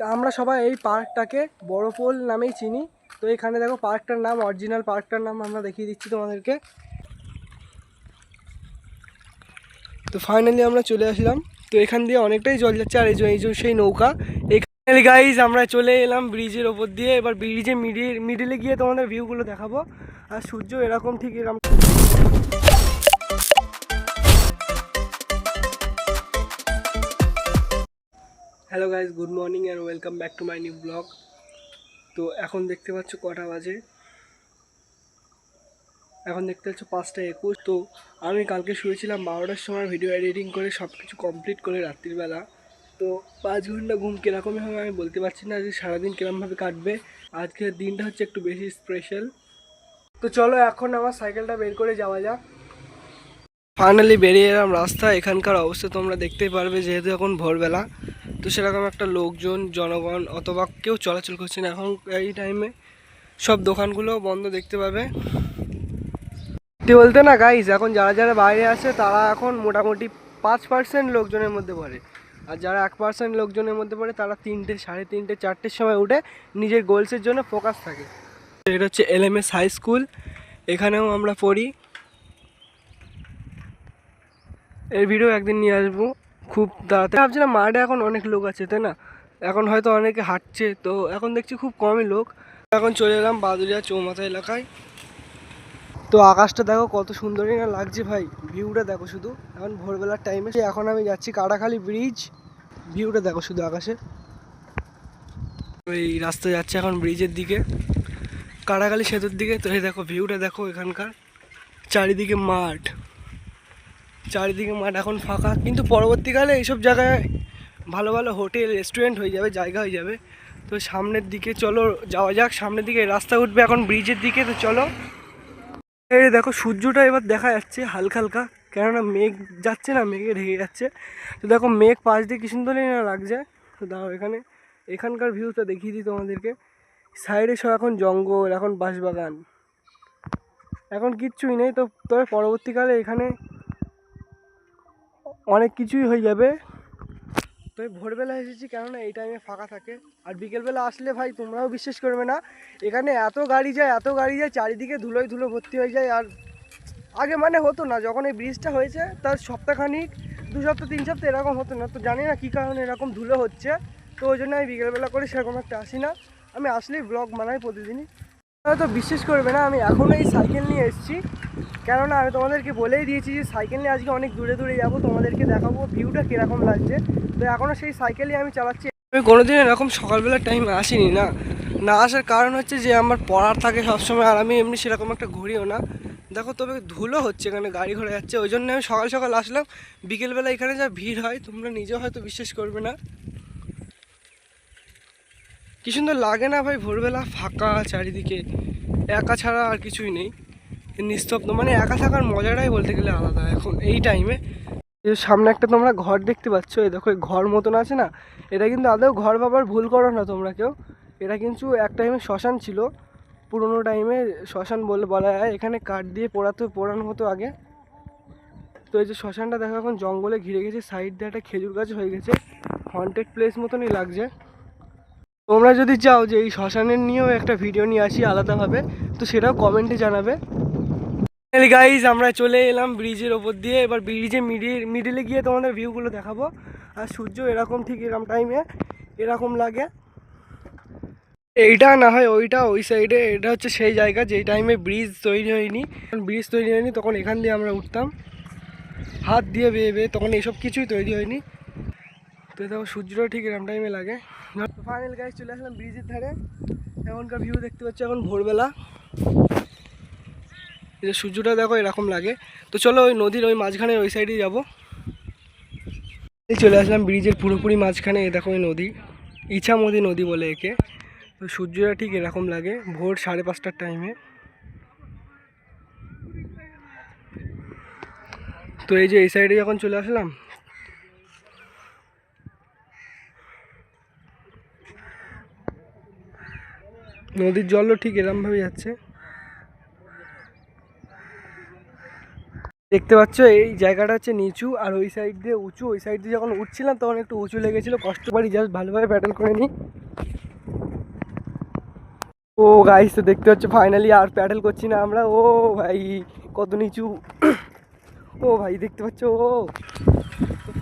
আমরা সবাই এই পার্কটাকে বড় পোল নামেই চিনি। তো এখানে দেখো পার্কটার নাম, অরিজিনাল পার্কটার নাম আমরা দেখিয়ে দিচ্ছি তোমাদেরকে। তো ফাইনালি আমরা চলে আসলাম। তো এখান দিয়ে অনেকটাই জল যাচ্ছে, আর এই যে সেই নৌকা। এখানে গাইজ আমরা চলে এলাম ব্রিজের ওপর দিয়ে। এবার ব্রিজের মিডিলে গিয়ে তোমাদের ভিউগুলো দেখাবো। আর সূর্য এরকম ঠিক এরকম। Hello guys, good morning and welcome back to my new blog. তো এখন দেখতে পাচ্ছ কটা বাজে, এখন দেখতে পাচ্ছ 5:21। তো আমি কালকে শুয়েছিলাম 12টার সময়, ভিডিও এডিটিং করে সব কিছু কমপ্লিট করে রাত্রিবেলা। তো 5 ঘন্টা ঘুম কীরকমই হবে আমি বলতে পারছি না, যে সারাদিন কীরকমভাবে কাটবে। আজকের দিনটা হচ্ছে একটু বেশি স্পেশাল। তো চলো এখন আমার সাইকেলটা বের করে যাওয়া যাক। ফাইনালি বেরিয়ে এলাম রাস্তা। এখানকার অবস্থা তোমরা দেখতেই পারবে, যেহেতু এখন ভোরবেলা। তো সেরকম একটা লোকজন, জনগণ অথবা কেউ চলাচল করছে না এখন এই টাইমে। সব দোকানগুলো বন্ধ দেখতে পাবে। বলতে না গাইজ, এখন যারা যারা বাইরে আছে তারা এখন মোটামুটি 5% লোকজনের মধ্যে পড়ে। আর যারা 1% লোকজনের মধ্যে পড়ে তারা 3টে, 3:30, 4টের সময় উঠে নিজের গোলসের জন্য ফোকাস থাকে। এটা হচ্ছে LMS হাই স্কুল, এখানেও আমরা পড়ি। এর ভিডিও একদিন নিয়ে আসবো খুব তাড়াতাড়ি। ভাবছিলাম মাঠে এখন অনেক লোক আছে, তাই না? এখন হয়তো অনেকে হাঁটছে, তো এখন দেখছি খুব কমই লোক। এখন চলে এলাম বাদুরিয়া চৌমাথা এলাকায়। তো আকাশটা দেখো কত সুন্দরই না লাগছে ভাই, ভিউটা দেখো শুধু। এখন ভোরবেলার টাইমে এখন আমি যাচ্ছি কাটাখালী ব্রিজ। ভিউটা দেখো শুধু আকাশে। এই রাস্তা যাচ্ছে এখন ব্রিজের দিকে, কাটাখালী সেতুর দিকে। তো এই দেখো ভিউটা দেখো, এখানকার চারিদিকে মাঠ, চারিদিকে মাঠ এখন ফাঁকা। কিন্তু পরবর্তীকালে এইসব জায়গায় ভালো ভালো হোটেল, রেস্টুরেন্ট হয়ে যাবে, জায়গা হয়ে যাবে। তো সামনের দিকে চলো যাওয়া যাক, সামনের দিকে রাস্তা উঠবে এখন ব্রিজের দিকে। তো চলো। এই দেখো সূর্যটা এবার দেখা যাচ্ছে হালকা হালকা, কেননা মেঘ যাচ্ছে না, মেঘে ঢেকে যাচ্ছে। তো দেখো মেঘ পাশ দিয়ে কি সুন্দরই না লাগছে। তো দাও এখানকার ভিউটা দেখিয়ে দিই তোমাদেরকে। সাইডে সব এখন জঙ্গল, এখন বাঁশবাগান, এখন কিচ্ছুই নেই। তো তবে পরবর্তীকালে এখানে অনেক কিছুই হয়ে যাবে। তো ভোরবেলা এসেছি কেননা এই টাইমে ফাঁকা থাকে। আর বিকেলবেলা আসলে ভাই তোমরাও বিশ্বাস করবে না, এখানে এত গাড়ি যায়, এত গাড়ি যায়, চারিদিকে ধুলোয় ধুলো ভর্তি হয়ে যায়। আর আগে মানে হতো না, যখন এই ব্রিজটা হয়েছে তার সপ্তাহখানিক, 2 সপ্তাহ 3 সপ্তাহ এরকম হতো না। তো জানি না কী কারণে এরকম ধুলো হচ্ছে। তো ওই জন্য আমি বিকেলবেলা করে সেরকম একটা আসি না। আমি আসলেই ব্লগ বানাই প্রতিদিনই। হয়তো বিশ্বাস করবে না, আমি এখনও এই সাইকেল নিয়ে এসেছি, কেননা আমি তোমাদেরকে বলেই দিয়েছি যে সাইকেল নিয়ে আজকে অনেক দূরে দূরে যাবো, তোমাদেরকে দেখাবো ভিউটা কীরকম লাগছে। তো এখনও সেই সাইকেলই আমি চালাচ্ছি। আমি কোনোদিন এরকম সকালবেলার টাইমে আসিনি, না আসার কারণ হচ্ছে যে আমার পড়ার থাকে সবসময়, আর আমি এমনি সেরকম একটা ঘুরিও না। দেখো তবে ধুলো হচ্ছে, এখানে গাড়ি ঘোড়া যাচ্ছে, ওই জন্য আমি সকাল সকাল আসলাম। বিকেলবেলা এখানে যা ভিড় হয় তোমরা নিজেও হয়তো বিশ্বাস করবে না। কি সুন্দর লাগে না ভাই, ভোরবেলা ফাঁকা চারিদিকে, একা ছাড়া আর কিছুই নেই, নিস্তব্ধ। মানে একা থাকার মজাটাই বলতে গেলে আলাদা এখন এই টাইমে। সামনে একটা তোমরা ঘর দেখতে পাচ্ছ, এই দেখো ঘর মতন আছে না, এটা কিন্তু আদৌ ঘর ভাবার ভুল করো না তোমরা কেউ। এটা কিন্তু এক টাইমে শ্মশান ছিল, পুরোনো টাইমে শ্মশান বলা হয়। এখানে কাঠ দিয়ে পোড়ানো হতো আগে। তো এই যে শ্মশানটা দেখো এখন জঙ্গলে ঘিরে গেছে, সাইড দিয়ে একটা খেজুর গাছ হয়ে গেছে, হন্টেড প্লেস মতনই লাগছে। তোমরা যদি চাও যে এই শ্মশানের নিয়েও একটা ভিডিও নিয়ে আসি আলাদাভাবে, তো সেটাও কমেন্টে জানাবে। গাইজ আমরা চলে এলাম ব্রিজের ওপর দিয়ে। এবার ব্রিজের মিডিলে গিয়ে তোমাদের ভিউগুলো দেখাবো। আর সূর্য এরকম ঠিক এরকম টাইমে এরকম লাগে। এইটা না হয় ওইটা, ওই সাইডে এটা হচ্ছে সেই জায়গা যেই টাইমে ব্রিজ তৈরি হয়নি। তখন এখান দিয়ে আমরা উঠতাম হাত দিয়ে বেয়ে বেয়ে, তখন এসব কিছুই তৈরি হয়নি। তো দেখো সূর্যটা ঠিক এরকম টাইমে লাগে। ফাইনাল গাইজ চলে আসলাম ব্রিজের ধারে। এখনকার ভিউ দেখতে পাচ্ছি এখন ভোরবেলা, এই যে সূর্যটা দেখো এরকম লাগে। তো চলো ওই নদীর ওই মাঝখানে ওই সাইডে যাবো। চলে আসলাম ব্রিজের পুরোপুরি মাঝখানে। এই দেখো ওই নদী, ইছামতি নদী বলে একে। তো সূর্যটা ঠিক এরকম লাগে ভোর 5:30টার টাইমে। তো এই যে এই সাইডে যখন চলে আসলাম, নদীর জলও ঠিক এরকমভাবে যাচ্ছে। দেখতে পাচ্ছ এই জায়গাটা হচ্ছে নিচু আর ওই সাইড দিয়ে উঁচু। ওই সাইড দিয়ে যখন উঠছিলাম তখন একটু উঁচু লেগেছিলো, কষ্ট পারি জাস্ট ভালোভাবে প্যাডেল করে নিই। ও গাইস তো দেখতে পাচ্ছ ফাইনালি আর প্যাডেল করছি না আমরা। ও ভাই কত নিচু, ও ভাই দেখতে পাচ্ছ। ও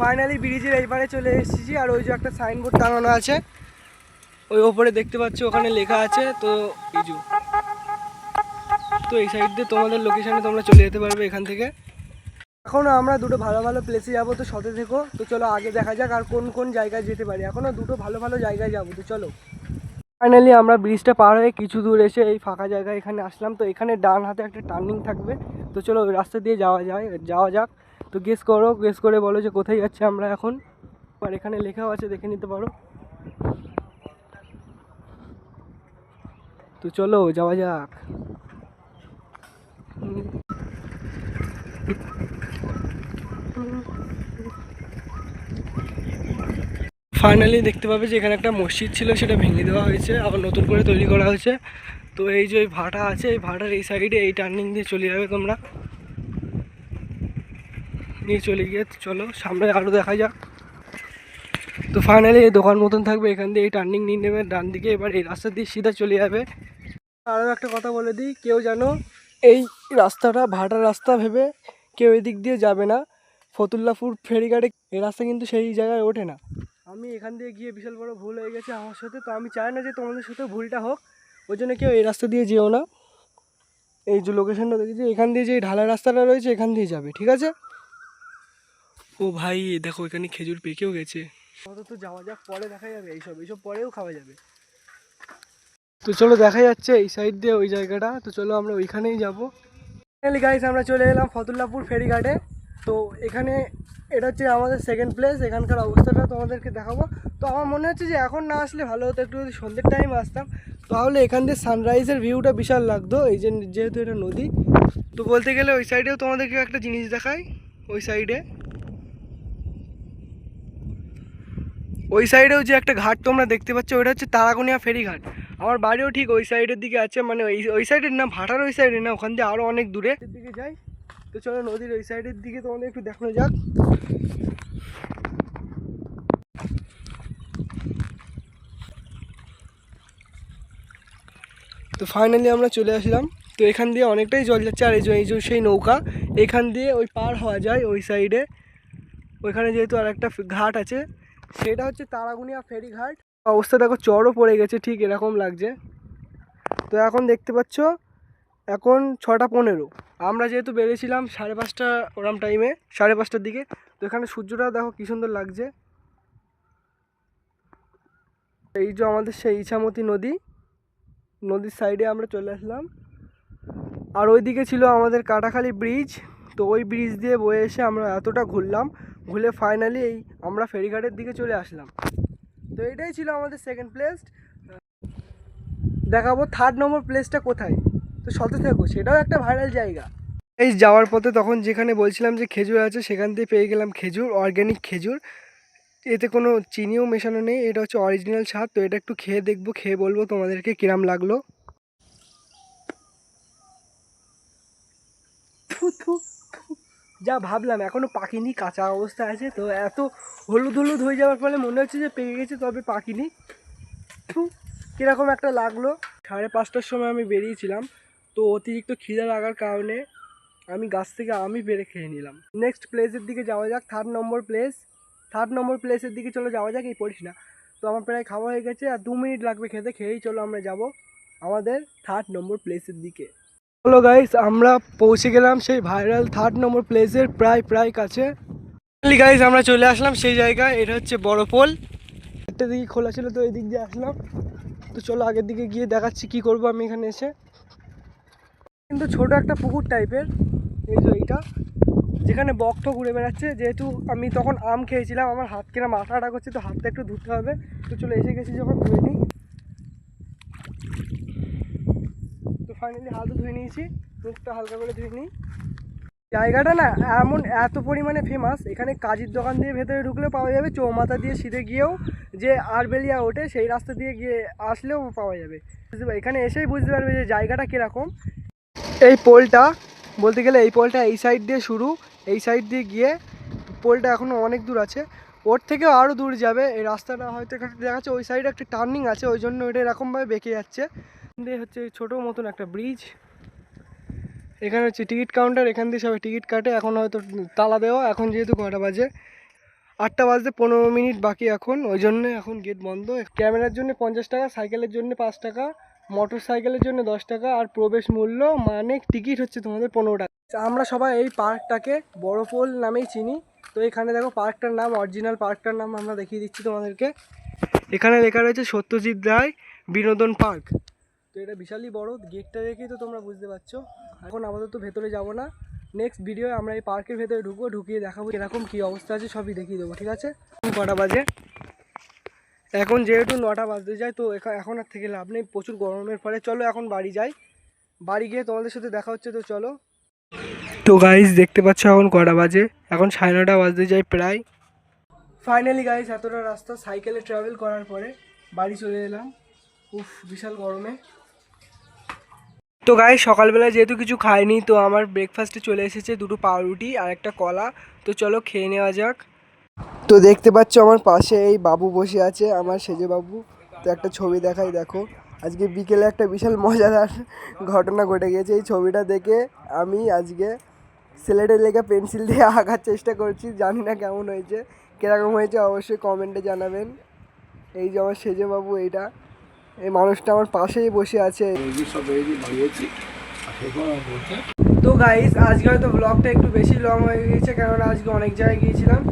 ফাইনালি ব্রিজের এইবারে চলে এসেছি। আর ওই যে একটা সাইনবোর্ড টাঙানো আছে ওই ওপরে দেখতে পাচ্ছ, ওখানে লেখা আছে তো ইজু। তো এই সাইড দিয়ে তোমাদের লোকেশানে তোমরা চলে যেতে পারবে এখান থেকে। এখনও আমরা দুটো ভালো ভালো প্লেসে যাবো, তো সাথে থেকো। তো চলো আগে দেখা যাক আর কোন কোন জায়গায় যেতে পারি। এখনও দুটো ভালো ভালো জায়গায় যাবো, তো চলো। ফাইনালি আমরা ব্রিজটা পার হয়ে কিছু দূর এসে এই ফাঁকা জায়গায় এখানে আসলাম। তো এখানে ডান হাতে একটা টার্নিং থাকবে, তো চলো ওই রাস্তা দিয়ে যাওয়া যাক। তো গেস করে বলো যে কোথায় যাচ্ছে আমরা এখন। আর এখানে লেখাও আছে, দেখে নিতে পারো। তো চলো যাওয়া যাক। ফাইনালি দেখতে পাবে যে এখানে একটা মসজিদ ছিল, সেটা ভেঙে দেওয়া হয়েছে, আবার নতুন করে তৈরি করা হয়েছে। তো এই যে ওই ভাটা আছে, এই ভাটার এই সাইডে এই টার্নিং দিয়ে চলে যাবে তোমরা। নিয়ে চলে গিয়ে চলো সামনে আরও দেখা যাক। তো ফাইনালি এই দোকান মতন থাকবে, এখান দিয়ে এই টার্নিং নিয়ে নেবে ডান দিকে, এবার এই রাস্তা দিয়ে সিধা চলে যাবে। আরও একটা কথা বলে দিই, কেউ যেন এই রাস্তাটা ভাটার রাস্তা ভেবে কেউ এদিক দিয়ে যাবে না। ফতুল্লাপুর ফেরিঘাটে এই রাস্তা কিন্তু সেই জায়গায় ওঠে না। আমি এখান দিয়ে গিয়ে বিশাল বড় ভুল হয়ে গেছে আমার সাথে, তো আমি চাই না যে তোমাদের সাথে ভুলটা হোক। ওই জন্য কেউ এই রাস্তা দিয়ে যেও না। এই যে লোকেশনটা দেখেছি, এখান দিয়ে যে ঢালাই রাস্তাটা রয়েছে এখান দিয়ে যাবে, ঠিক আছে। ও ভাই দেখো এখানে খেজুর পেকেও গেছে। তো যাওয়া যাক, পরে দেখা যাবে। এইসব পরেও খাওয়া যাবে। তো চলো দেখা যাচ্ছে এই সাইড দিয়ে ওই জায়গাটা, তো চলো আমরা ওইখানেই যাবো। ফাইনালি গাইস আমরা চলে এলাম ফতুল্লাপুর ফেরিঘাটে। তো এখানে এটা হচ্ছে আমাদের সেকেন্ড প্লেস। এখানকার অবস্থাটা তোমাদেরকে দেখাবো। তো আমার মনে হচ্ছে যে এখন না আসলে ভালো হতো, একটু যদি সন্ধ্যের টাইম আসতাম তাহলে এখান দিয়ে সানরাইজের ভিউটা বিশাল লাগতো। এই যে যেহেতু এটা নদী, তো বলতে গেলে ওই সাইডেও তোমাদেরকে একটা জিনিস দেখাই। ওই সাইডেও যে একটা ঘাট তোমরা দেখতে পাচ্ছ, ওটা হচ্ছে তারাগোনিয়া ফেরিঘাট। আমার বাড়িও ঠিক ওই সাইডের দিকে আছে, মানে ওই সাইডের না, ভাটার ওই সাইডে না, ওখান দিয়ে আরও অনেক দূরে দিকে যাই। তো চলো নদীর ওই সাইডের দিকে তোমাদের একটু দেখানো যাক। তো ফাইনালি আমরা চলে আসলাম। তো এখান দিয়ে অনেকটাই জল যাচ্ছে, আর এই যে সেই নৌকা এখান দিয়ে ওই পার হওয়া যায় ওই সাইডে। ওইখানে যেহেতু আর একটা ঘাট আছে, সেটা হচ্ছে তারাগুনিয়া ফেরিঘাট। অবস্থা দেখো, চড়ও পড়ে গেছে, ঠিক এরকম লাগছে। তো এখন দেখতে পাচ্ছ এখন 6:15। আমরা যেহেতু বেরিয়েছিলাম 5:30 ওরম টাইমে, 5:30টার দিকে। তো এখানে সূর্যটাও দেখো কী সুন্দর লাগছে। এই যে আমাদের সেই ইছামতি নদীর সাইডে আমরা চলে আসলাম। আর ওইদিকে ছিল আমাদের কাটাখালী ব্রিজ। তো ওই ব্রিজ দিয়ে বয়ে এসে আমরা এতটা ঘুরে ফাইনালি এই আমরা ফেরিঘাটের দিকে চলে আসলাম। তো এটাই ছিল আমাদের সেকেন্ড প্লেস। দেখাবো 3rd নম্বর প্লেসটা কোথায়। তো সাথে থাকো, সেটাও একটা ভাইরাল জায়গা। এই যাওয়ার পথে তখন যেখানে বলছিলাম যে খেজুর আছে, সেখান থেকে পেয়ে গেলাম খেজুর, অর্গ্যানিক খেজুর। এতে কোনো চিনিও মেশানো নেই, এটা হচ্ছে অরিজিনাল স্বাদ। তো এটা একটু খেয়ে দেখবো, খেয়ে বলবো তোমাদেরকে কিরাম লাগলো। যা ভাবলাম এখনও পাকিনি, কাঁচা অবস্থা আছে। তো এত হলুদ হয়ে যাওয়ার ফলে মনে হচ্ছে যে পেকে গেছে, তবে পাকিনি। কীরকম একটা লাগলো। 5:30টার সময় আমি বেরিয়েছিলাম, তো অতিরিক্ত খিদে লাগার কারণে আমি গাছ থেকে আমি পেরে খেয়ে নিলাম। নেক্সট প্লেসের দিকে যাওয়া যাক, 3rd নম্বর প্লেসের দিকে চলো যাওয়া যাক। এই পড়িস না। তো আমার প্রায় খাওয়া হয়ে গেছে, আর 2 মিনিট লাগবে খেতে। খেয়েই চলো আমরা যাব আমাদের 3rd নম্বর প্লেসের দিকে। হ্যালো গাইস, আমরা পৌঁছে গেলাম সেই ভাইরাল 3rd নম্বর প্লেসের প্রায় কাছে। গাইস আমরা চলে আসলাম সেই জায়গায়। এটা হচ্ছে বড় পোল। একটা দিকে খোলা ছিল, তো এই দিক দিয়ে আসলাম। তো চলো আগের দিকে গিয়ে দেখাচ্ছি কি করব আমি এখানে এসে। কিন্তু ছোট একটা পুকুর টাইপের, এই যে এইটা, যেখানে বকটা ঘুরে বেড়াচ্ছে। যেহেতু আমি তখন আম খেয়েছিলাম, আমার হাত কেনা মাথাটা করছে, তো হাতটা একটু ধুতে হবে। তো চলো এসে গেছি যখন, ধুয়ে নিই। তো ফাইনালি হাতও ধুয়ে নিয়েছি, মুখটা হালকা করে ধুয়ে নিই। জায়গাটা না এত পরিমাণে ফেমাস, এখানে কাজির দোকান দিয়ে ভেতরে ঢুকলেও পাওয়া যাবে, চৌমাথা দিয়ে সিধে গিয়েও যে আরবেলিয়া ওঠে সেই রাস্তা দিয়ে গিয়ে আসলেও পাওয়া যাবে। এখানে এসেই বুঝতে পারবে যে জায়গাটা কীরকম। এই পোলটা বলতে গেলে এই পোলটা এই সাইড দিয়ে শুরু, এই সাইড দিয়ে গিয়ে পোলটা এখনও অনেক দূর আছে, ওর থেকেও আরও দূর যাবে। এই রাস্তাটা হয়তো এখানে দেখা যাচ্ছে ওই সাইডে একটা টার্নিং আছে, ওই জন্য এটা এরকমভাবে বেঁকে যাচ্ছে। দিয়ে হচ্ছে ছোটো মতন একটা ব্রিজ, এখানে হচ্ছে টিকিট কাউন্টার, এখান দিয়ে সবাই টিকিট কাটে। এখন হয়তো তালা দেওয়া, এখন যেহেতু কটা বাজে 8টা বাজতে 15 মিনিট বাকি এখন, ওই জন্য এখন গেট বন্ধ। ক্যামেরার জন্য 50 টাকা, সাইকেলের জন্য 5 টাকা, মোটর সাইকেলের জন্য 10 টাকা, আর প্রবেশ মূল্য মানে টিকিট হচ্ছে তোমাদের 15 টাকা। আমরা সবাই এই পার্কটাকে বড় পোল নামেই চিনি। তো এখানে দেখো পার্কটার নাম, অরিজিনাল পার্কটার নাম আমরা দেখিয়ে দিচ্ছি তোমাদেরকে। এখানে লেখা রয়েছে সত্যজিৎ রায় বিনোদন পার্ক। তো এটা বিশালই বড়, গেটটা দেখেই তো তোমরা বুঝতে পারছো। এখন আপাতত ভেতরে যাব না, নেক্সট ভিডিও আমরা এই পার্কের ভেতরে ঢুকবো, ঢুকিয়ে দেখাবো এরকম কী অবস্থা আছে, সবই দেখিয়ে দেবো, ঠিক আছে? কটা বাজে এখন, যেহেতু 9টা বাজতে যায়, তো এখন আর থেকে লাভ নেই, প্রচুর গরমের ফলে। চলো এখন বাড়ি যাই, বাড়ি গিয়ে তোমাদের সাথে দেখা হচ্ছে। তো চলো। তো গাইস দেখতে পাচ্ছ এখন কটা বাজে, এখন 9:30 বাজতে যায় প্রায়। ফাইনালি গাইস এতটা রাস্তা সাইকেলে ট্রাভেল করার পরে বাড়ি চলে এলাম। উফ, বিশাল গরমে। তো গাইস সকালবেলা যেহেতু কিছু খাইনি, তো আমার ব্রেকফাস্টে চলে এসেছে 2টো পাউরুটি আর একটা কলা। তো চলো খেয়ে নেওয়া যাক। তো দেখতে পাচ্ছ আমার পাশে এই বাবু বসে আছে, আমার সেজে বাবু। তো একটা ছবি দেখাই, দেখো আজকে বিকেলে একটা বিশাল মজাদার ঘটনা ঘটে গেছে। এই ছবিটা দেখে আমি আজকে স্লেটের লেখা পেন্সিল দিয়ে আঁকার চেষ্টা করছি, জানি না কেমন হয়েছে, কীরকম হয়েছে অবশ্যই কমেন্টে জানাবেন। এই যে আমার সেজে বাবু, এইটা এই মানুষটা আমার পাশেই বসে আছে। তো গাইস আজকে হয়তো ব্লগটা একটু বেশি লং হয়ে গিয়েছে, কেননা আজকে অনেক জায়গায় গিয়েছিলাম।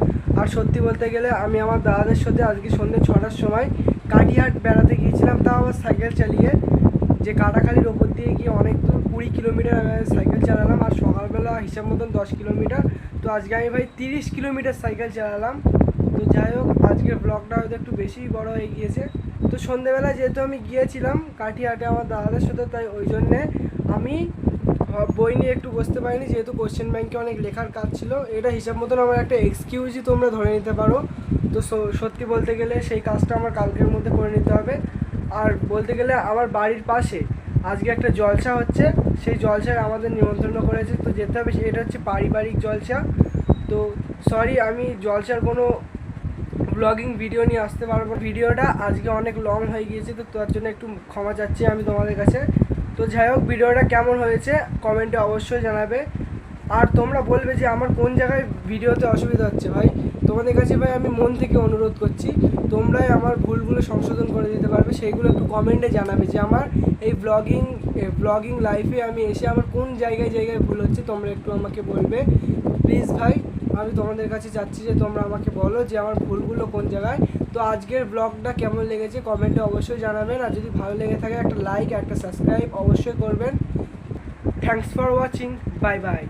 আর সত্যি বলতে গেলে আমি আমার দাদাদের সাথে আজকে সন্ধ্যে 6টার সময় কাটিহাট বেড়াতে গিয়েছিলাম, তাও আবার সাইকেল চালিয়ে। যে কাটাখালির ওপর দিয়ে গিয়ে অনেক দূর 20 কিলোমিটার আমি সাইকেল চালালাম, আর সকালবেলা হিসাব মতন 10 কিলোমিটার। তো আজকে আমি ভাই 30 কিলোমিটার সাইকেল চালালাম। তো যাই হোক, আজকের ব্লগটা হয়তো একটু বেশি বড় হয়ে গিয়েছে। তো সন্ধ্যেবেলা যেহেতু আমি গিয়েছিলাম কাটিহাটে আমার দাদাদের সাথে, তাই ওই জন্যে আমি বই নিয়ে একটু বসতে পারিনি, যেহেতু কোশ্চেন ব্যাংকে অনেক লেখার কাজ ছিল। এটা হিসাব মতন আমার একটা এক্সকিউজই তোমরা ধরে নিতে পারো। তো সত্যি বলতে গেলে সেই কাজটা আমার কালকের মধ্যে করে নিতে হবে। আর বলতে গেলে আমার বাড়ির পাশে আজকে একটা জলসা হচ্ছে, সেই জলসায় আমাদের নিমন্ত্রণ করেছে, তো যেতে হবে। এটা হচ্ছে পারিবারিক জলসা। তো সরি, আমি জলসার কোনো ব্লগিং ভিডিও নিয়ে আসতে পারবো। ভিডিওটা আজকে অনেক লং হয়ে গিয়েছে, তো তার জন্য একটু ক্ষমা চাচ্ছি আমি তোমাদের কাছে। তো যাই হোক, ভিডিওটা কেমন হয়েছে কমেন্টে অবশ্যই জানাবে। আর তোমরা বলবে যে আমার কোন জায়গায় ভিডিওতে অসুবিধা হচ্ছে। ভাই তোমাদের কাছে ভাই আমি মন থেকে অনুরোধ করছি, তোমরাই আমার ভুলগুলো সংশোধন করে দিতে পারবে, সেইগুলো একটু কমেন্টে জানাবে যে আমার এই ব্লগিং লাইফে আমি এসে আমার কোন জায়গায় ভুল হচ্ছে, তোমরা একটু আমাকে বলবে প্লিজ ভাই। আমি তোমাদের কাছে চাচ্ছি যে তোমরা আমাকে বলো যে আমার ভুলগুলো কোন জায়গায়। তো আজকের ব্লগটা কেমন লেগেছে কমেন্টে অবশ্যই জানাবেন, আর যদি ভালো লেগে থাকে একটা লাইক একটা সাবস্ক্রাইব অবশ্যই করবেন। Thanks for watching, bye bye.